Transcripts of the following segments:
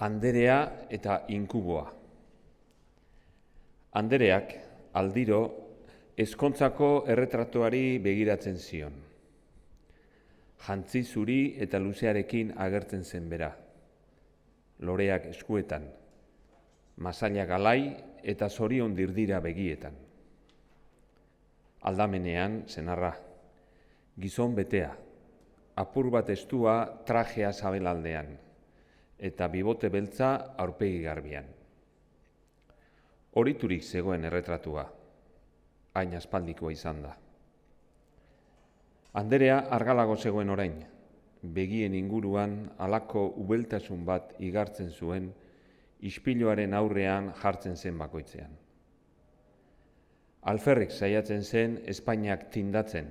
Anderea eta inkuboa. Andereak aldiro ezkontzako erretratuari begiratzen zion. Jantzi zuri eta luzearekin agertzen zen bera. Loreak eskuetan, masailak alai eta zorion dirdira begietan. Aldamenean senarra, gizon betea, apur bat estua trajea sabelaldean, eta bibote beltza aurpegi garbian. Horiturik zegoen erretratua, hain aspaldikoa izan da. Anderea argalago zegoen orain, begien inguruan halako ubeltasun bat igartzen zuen, ispiluaren aurrean jartzen zen bakoitzean. Alferrik saiatzen zen Espainiak tindatzen,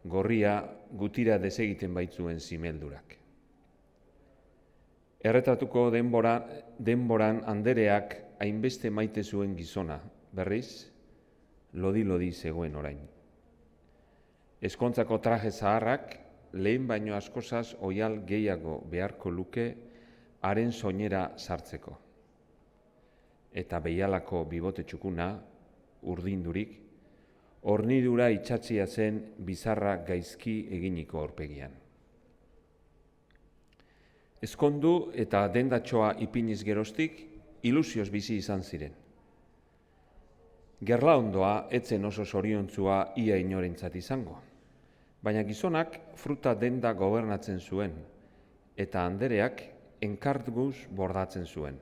gorria gutira desegiten baitzuen zimeldurak. Erretratuko denboran Andereak hainbeste maite zuen gizona, berriz, lodi-lodi zegoen orain. Ezkontzako traje zaharrak lehen baino askozaz oial gehiago beharko luke haren soinera sartzeko. Eta behialako bibote txukuna, urdindurik, hornidura itxatsia zen bizarra gaizki eginiko aurpegian. Ezkondu eta dendatxoa ipiniz geroztik, ilusioz bizi izan ziren. Gerlaondoa etzen oso zoriontzua ia inorentzat izango, baina gizonak fruta denda gobernatzen zuen, eta Andereak enkartguz bordatzen zuen.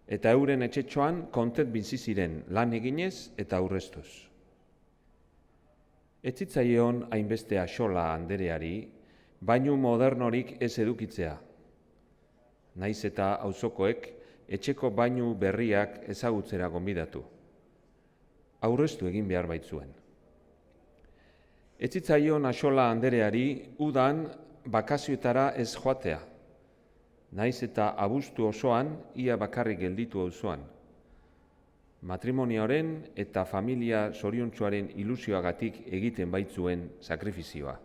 Eta euren etxetxoan kontet bizi ziren lan eginez eta aurreztuz. Ez zitzaion hainbeste axola Andereari, bainu modernorik ez edukitzea. Naiz eta auzokoek etxeko bainu berriak ezagutzera gonbidatu. Aurreztu egin behar baitzuen. Ez zitzaion axola Andereari udan bakazioetara ez joatea. Naiz eta abuztu osoan ia bakarrik gelditu auzoan. Matrimonioaren eta familia zoriontsuaren ilusioagatik egiten baitzuen sakrifizioa.